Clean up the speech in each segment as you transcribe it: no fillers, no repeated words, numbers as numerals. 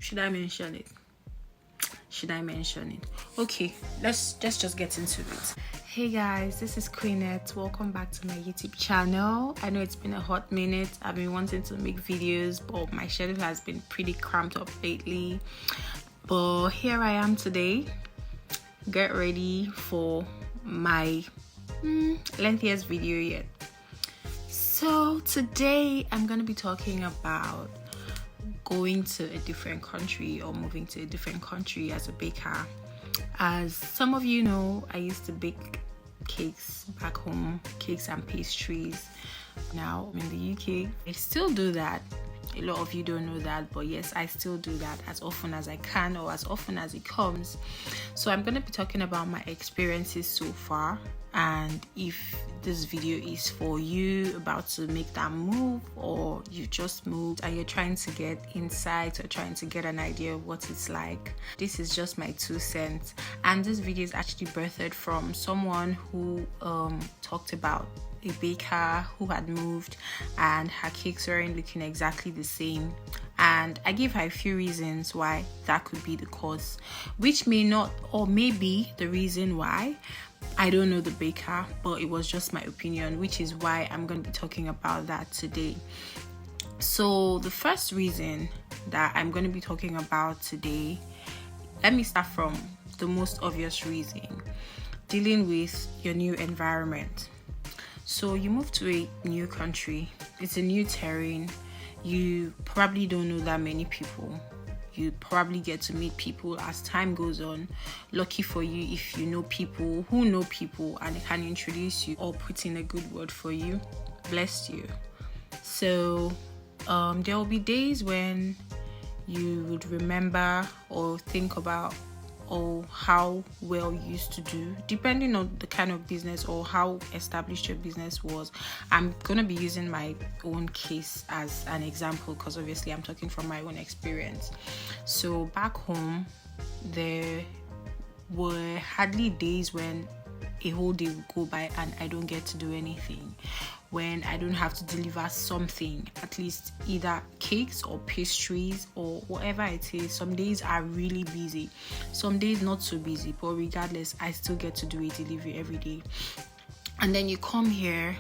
Should I mention it? Okay, let's just get into it. Hey guys, this is Queenette. Welcome back to my YouTube channel. I know it's been a hot minute. I've been wanting to make videos, but my schedule has been pretty cramped up lately. But here I am today. Get ready for my lengthiest video yet. So today I'm going to be talking about going to a different country or moving to a different country as a baker. As some of you know, I used to bake cakes back home, cakes and pastries. Now I'm in the UK. I still do that. A lot of you don't know that, but yes, I still do that as often as I can or as often as it comes. So I'm going to be talking about my experiences so far, and if this video is for you about to make that move, or you just moved and you're trying to get insight or trying to get an idea of what it's like, this is just my 2 cents. And this video is actually birthed from someone who talked about a baker who had moved and her cakes weren't looking exactly the same, and I gave her a few reasons why that could be the cause, which may not or may be the reason why. I don't know the baker, but it was just my opinion, which is why I'm going to be talking about that today. So the first reason that I'm going to be talking about today, let me start from the most obvious reason: dealing with your new environment. So you move to a new country, it's a new terrain, you probably don't know that many people. You probably get to meet people as time goes on. Lucky for you if you know people who know people and can introduce you or put in a good word for you. Bless you. So there will be days when you would remember or think about how well you used to do, depending on the kind of business or how established your business was. I'm gonna be using my own case as an example because obviously I'm talking from my own experience. So back home, there were hardly days when a whole day would go by and I don't get to do anything, when I don't have to deliver something, at least either cakes or pastries or whatever it is. Some days are really busy, some days not so busy, but regardless, I still get to do a delivery every day. And then you come here,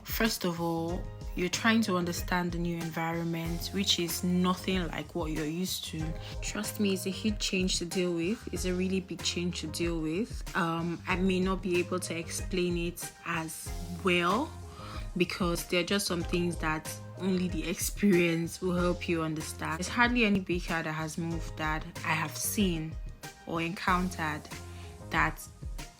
first of all, you're trying to understand the new environment, which is nothing like what you're used to. Trust me, it's a huge change to deal with. It's a really big change to deal with. I may not be able to explain it as well, because there are just some things that only the experience will help you understand. There's hardly any baker that has moved that I have seen or encountered that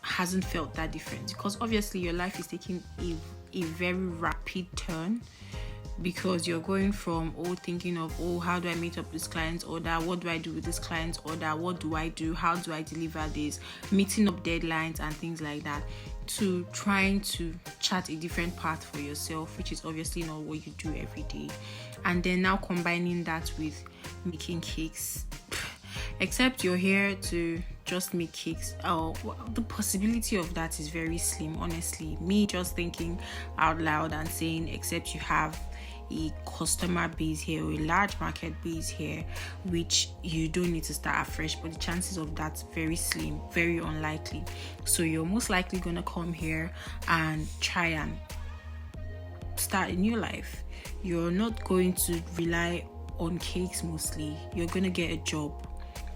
hasn't felt that different, because obviously your life is taking a very rapid turn, because you're going from thinking of how do I meet up this client's order, what do I do with this client's order, what do I do, how do I deliver this, meeting up deadlines and things like that, to trying to chart a different path for yourself, which is obviously not what you do every day. And then now combining that with making cakes, except you're here to just make cakes, the possibility of that is very slim, honestly. Me just thinking out loud and saying, except you have a customer base here or a large market base here, which you don't need to start afresh, but the chances of that very slim, very unlikely. So you're most likely going to come here and try and start a new life. You're not going to rely on cakes mostly. You're going to get a job,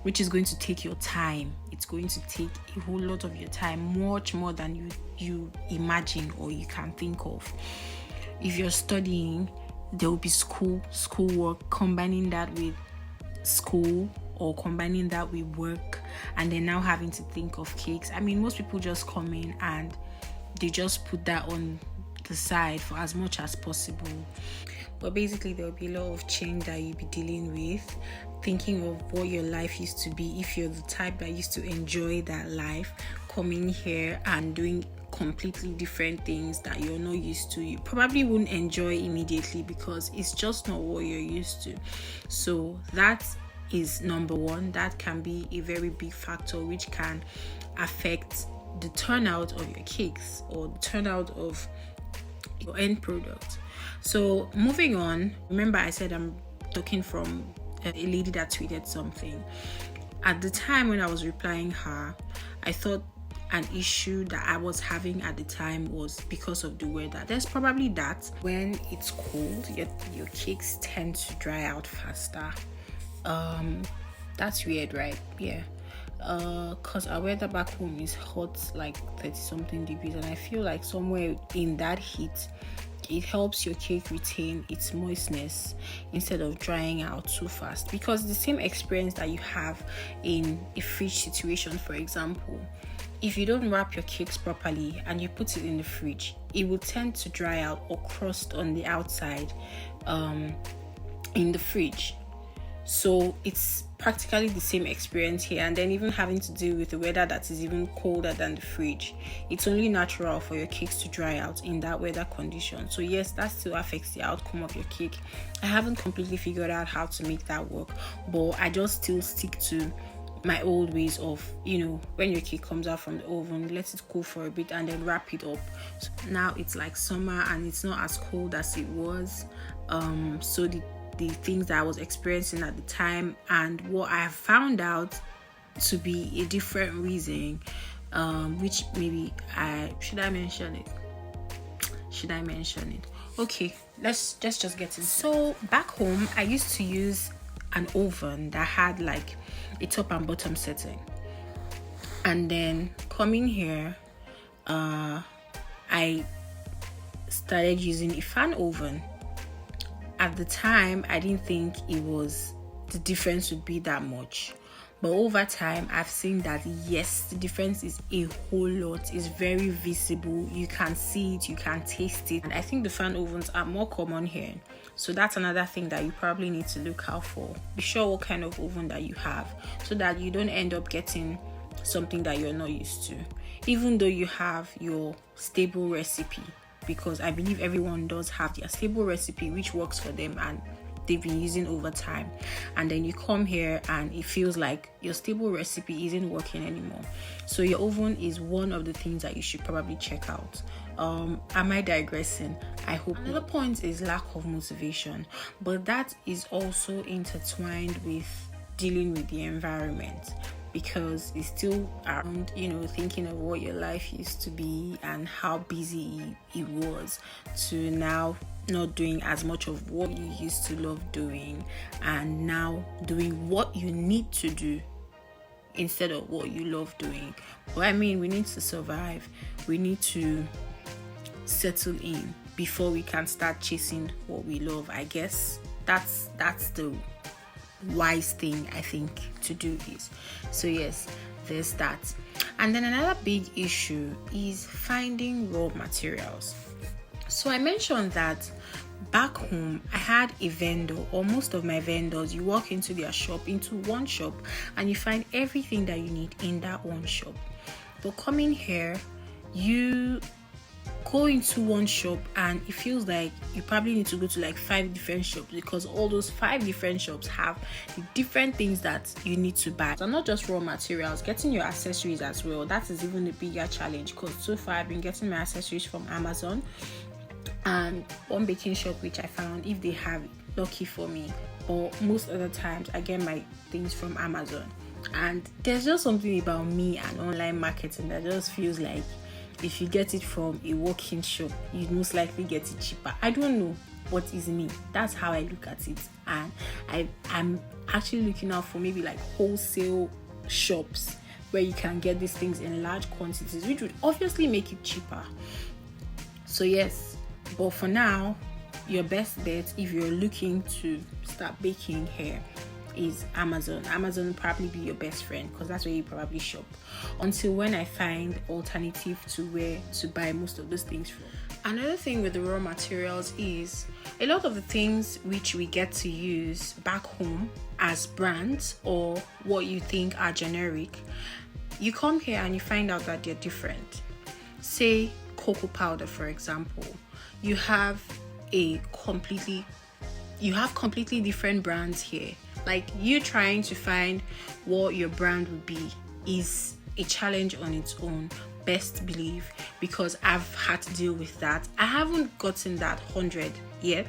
which is going to take your time. It's going to take a whole lot of your time, much more than you imagine or you can think of. If you're studying, there will be schoolwork, combining that with school or combining that with work, and then now having to think of cakes. I mean, most people just come in and they just put that on the side for as much as possible. But basically, there will be a lot of change that you'll be dealing with, thinking of what your life used to be if you're the type that used to enjoy that life, coming here and doing completely different things that you're not used to. You probably won't enjoy immediately because it's just not what you're used to. So that is number one. That can be a very big factor which can affect the turnout of your cakes or the turnout of your end product. So moving on, remember I said I'm talking from a lady that tweeted something. At the time when I was replying her, I thought an issue that I was having at the time was because of the weather. There's probably that. When it's cold, your cakes tend to dry out faster. That's weird, right? Yeah. Because our weather back home is hot, like 30 something degrees, and I feel like somewhere in that heat it helps your cake retain its moistness instead of drying out too fast. Because the same experience that you have in a fridge situation, for example, if you don't wrap your cakes properly and you put it in the fridge, it will tend to dry out or crust on the outside in the fridge. So it's practically the same experience here, and then even having to deal with the weather that is even colder than the fridge. It's only natural for your cakes to dry out in that weather condition. So yes, that still affects the outcome of your cake. I haven't completely figured out how to make that work, but I just still stick to my old ways of, when your cake comes out from the oven, let it cool for a bit and then wrap it up. So now it's like summer and it's not as cold as it was. So the things that I was experiencing at the time and what I have found out to be a different reason, which maybe should I mention it? Okay, let's just get in. So back home, I used to use an oven that had like a top and bottom setting, and then coming here, I started using a fan oven. At the time, I didn't think the difference would be that much. But over time, I've seen that yes, the difference is a whole lot. It's very visible. You can see it, you can taste it. And I think the fan ovens are more common here. So that's another thing that you probably need to look out for. Be sure what kind of oven that you have so that you don't end up getting something that you're not used to. Even though you have your stable recipe, because I believe everyone does have their stable recipe which works for them and they've been using over time, and then you come here and it feels like your stable recipe isn't working anymore. So your oven is one of the things that you should probably check out. Am I digressing? I hope. Another point is lack of motivation, but that is also intertwined with dealing with the environment, because it's still around, thinking of what your life used to be and how busy it was, to now not doing as much of what you used to love doing and now doing what you need to do instead of what you love doing. But I mean, we need to survive. We need to settle in before we can start chasing what we love. I guess that's the wise thing I think to do is. So yes, there's that. And then another big issue is finding raw materials. So I mentioned that back home I had a vendor, or most of my vendors, you walk into their shop, into one shop, and you find everything that you need in that one shop. But coming here, you go into one shop and it feels like you probably need to go to like 5 different shops, because all those 5 different shops have the different things that you need to buy. So not just raw materials, getting your accessories as well. That is even a bigger challenge, because so far I've been getting my accessories from Amazon and one baking shop which I found, if they have it, lucky for me. Or most other times I get my things from Amazon. And there's just something about me and online marketing that just feels like if you get it from a walk-in shop, you most likely get it cheaper. I don't know what is me. That's how I look at it. And I'm actually looking out for maybe like wholesale shops where you can get these things in large quantities, which would obviously make it cheaper. So yes, but for now, your best bet if you're looking to start baking here is Amazon. Amazon will probably be your best friend, because that's where you probably shop, until when I find alternative to where to buy most of those things from. Another thing with the raw materials is a lot of the things which we get to use back home as brands or what you think are generic, you come here and you find out that they're different. Say cocoa powder, for example. You have completely different brands here. Like, you trying to find what your brand would be is a challenge on its own. best believe, because I've had to deal with that. I haven't gotten that 100 yet,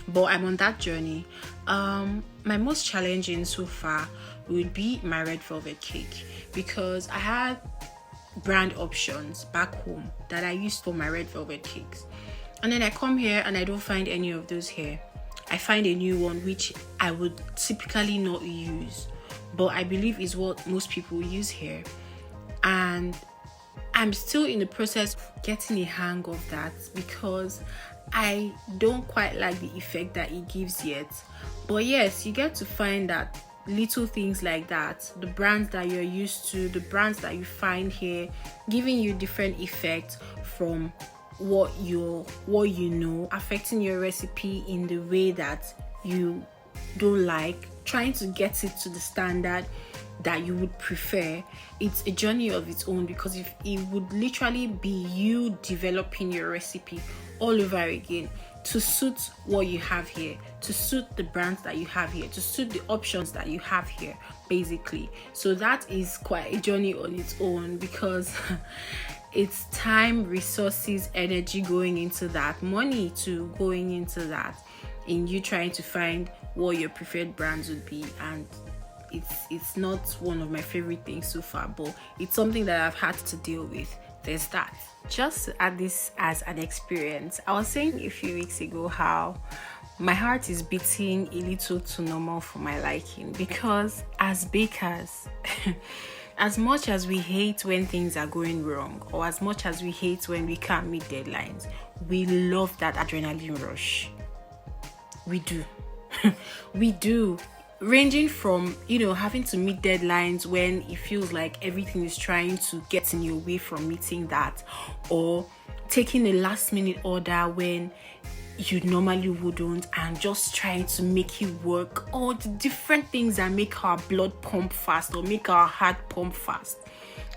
but I'm on that journey. My most challenging so far would be my red velvet cake, because I had brand options back home that I used for my red velvet cakes, and then I come here and I don't find any of those here. I find a new one which I would typically not use, but I believe is what most people use here, and I'm still in the process of getting a hang of that, because I don't quite like the effect that it gives yet. But yes, you get to find that little things like that, the brands that you're used to, the brands that you find here, giving you different effects from what you know, affecting your recipe in the way that you don't like, trying to get it to the standard that you would prefer. It's a journey of its own, because if it would literally be you developing your recipe all over again to suit what you have here, to suit the brands that you have here, to suit the options that you have here, basically. So that is quite a journey on its own, because it's time, resources, energy going into that, money to going into that, in you trying to find what your preferred brands would be. And it's not one of my favorite things so far, but it's something that I've had to deal with. There's that. Just to add this as an experience, I was saying a few weeks ago how my heart is beating a little too normal for my liking, because as bakers, as much as we hate when things are going wrong, or as much as we hate when we can't meet deadlines, we love that adrenaline rush. We do. We do. Ranging from, having to meet deadlines when it feels like everything is trying to get in your way from meeting that, or taking a last minute order when you normally wouldn't, and just trying to make it work, or the different things that make our blood pump fast or make our heart pump fast.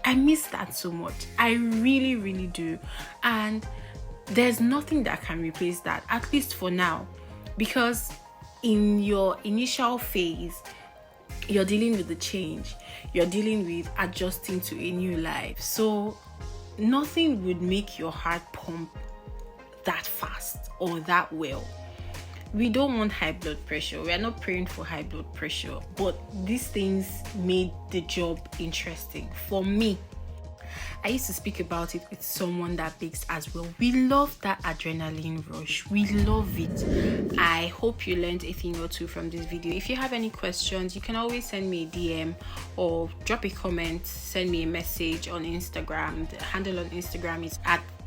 I miss that so much. I really, really do. And there's nothing that can replace that, at least for now, because in your initial phase, you're dealing with the change, you're dealing with adjusting to a new life. So nothing would make your heart pump that fast or that well. We don't want high blood pressure. We are not praying for high blood pressure, but these things made the job interesting for me. I used to speak about it with someone that bakes as well. We love that adrenaline rush. We love it. I hope you learned a thing or two from this video. If you have any questions, you can always send me a DM or drop a comment, send me a message on Instagram. The handle on Instagram is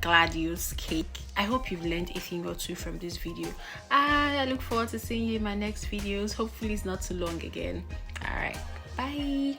@GladiusCake. I hope you've learned a thing or two from this video, and I look forward to seeing you in my next videos. Hopefully it's not too long again. All right, bye.